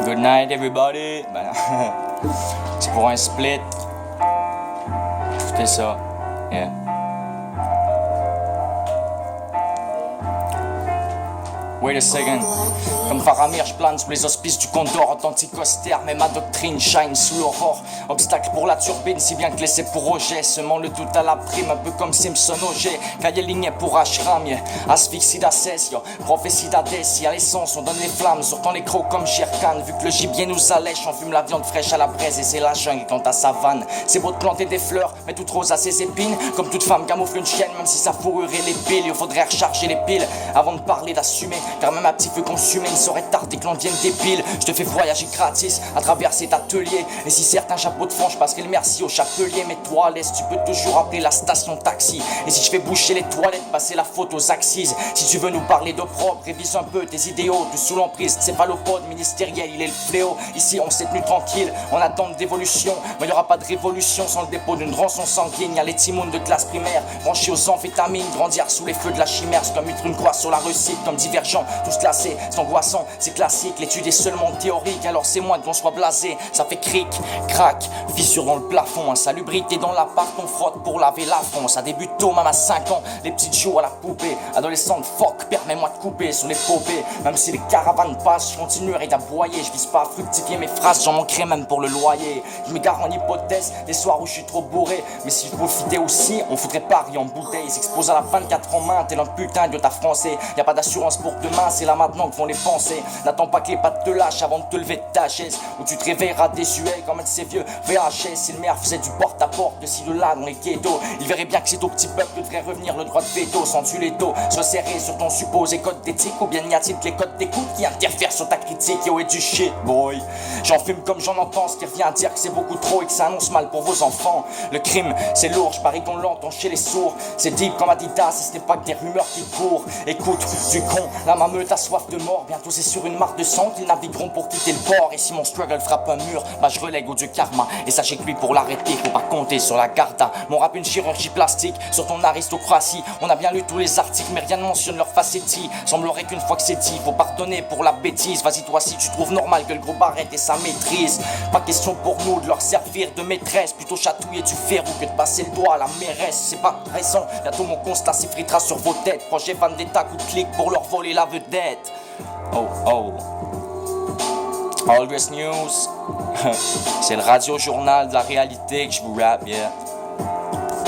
Good night everybody. Ben, c'est pour un split. Écoutez ça. Yeah. Wait a second. Comme Faramir, je plane sous les auspices du Condor. Authentique austère, mais ma doctrine shine sous l'aurore. Obstacle pour la turbine, si bien que laissé pour Roger. Semant le tout à la prime, un peu comme Simpson Auger. Cahier ligné pour Ashram, yeah. Asphyxie d'Assès, yo. Prophétie d'Hadès, à l'essence, on donne les flammes. Sortant les crocs comme Sherkan. Vu que le gibier nous allèche, on fume la viande fraîche à la braise. Et c'est la jungle quand ta savane. C'est beau de planter des fleurs, mais toute rose a ses épines. Comme toute femme camoufle une chienne, même si sa fourrure est les piles. Il faudrait recharger les piles avant de parler d'assumer. Car même un petit feu consumé ne saurait tarder que l'on devienne débile. Je te fais voyager gratis à travers cet atelier. Et si certains chapeaux de fond, je passerai le merci au chapelier. Mais toi à l'aise, tu peux toujours appeler la station taxi. Et si je fais boucher les toilettes, passer la faute aux axes. Si tu veux nous parler de propre, révise un peu tes idéaux. Tu sous l'emprise de céphalopode ministériel, il est le fléau. Ici on s'est tenu tranquille, on attend d'évolution. Mais il n'y aura pas de révolution sans le dépôt d'une rançon sanguine. Y'a les timounes de classe primaire, branchés aux amphétamines. Grandir sous les feux de la chimère, c'est comme mettre une croix sur la réussite. Comme divergent, tous classés, c'est angoissant, c'est classique. L'étude est seulement théorique, alors c'est moins qu'on soit blasé. Ça fait cric, crac, fissure dans le plafond. Insalubrité dans l'appart, on frotte pour laver l'affront. Ça débute tôt, même à 5 ans, les petites joues à la poupée. Adolescente, fuck, permets-moi de couper sur les popées. Même si les caravanes passent, je continuerai d'aboyer. Je vise pas à fructifier mes phrases, j'en manquerai même pour le loyer. Je m'égare en hypothèse, des soirs où je suis trop bourré. Mais si je profitais aussi, on foutrait Paris en bouteille. Ils s'exposent à la 24 en main, tel un putain de ta français. Y a pas d'assurance pour demain, c'est là maintenant que vont les pensées. N'attends pas que les pattes te lâchent avant de te lever de ta chaise. Ou tu te réveilleras désuet comme un de ces vieux VHS. Si le maire faisait du porte-à-porte de ci de là dans les ghettos, il verrait bien que c'est au petit peuple que devrait revenir le droit de veto. Sans-tu les dos, se serrer sur ton supposé code d'éthique. Ou bien y a-t-il que les codes d'écoute qui interfèrent sur ta critique? Yo et du shit boy. J'en fume comme j'en entends, ce qui revient à dire que c'est beaucoup trop et que ça annonce mal pour vos enfants. Le crime c'est lourd, je parie qu'on l'entend chez les sourds. C'est deep comme Adidas, et ce n'est pas que des rumeurs qui courent. Écoute du con, la mameute a soif de mort. Bientôt c'est sur une mare de sang qu'ils navigueront pour quitter le port. Et si mon struggle frappe un mur, bah je relègue au dieu karma. Et sachez que lui pour l'arrêter, faut pas compter sur la garda. Mon rap une chirurgie plastique sur ton aristocratie. On a bien lu tous les articles mais rien ne mentionne leur facétie. Semblerait qu'une fois que c'est dit, faut pardonner pour la bêtise. Vas-y toi si tu trouves normal que le gros barrette et sa maîtrise. Pas question pour nous de leur servir de maîtresse. Plutôt chatouiller du verrou que de passer le doigt à la mairesse. C'est pas raison, bientôt mon constat s'effritera sur vos têtes. Projet Vendetta, coup de clic pour leur voler la vedette. Oh oh. All This News. C'est le radio-journal de la réalité que je vous rappe, yeah.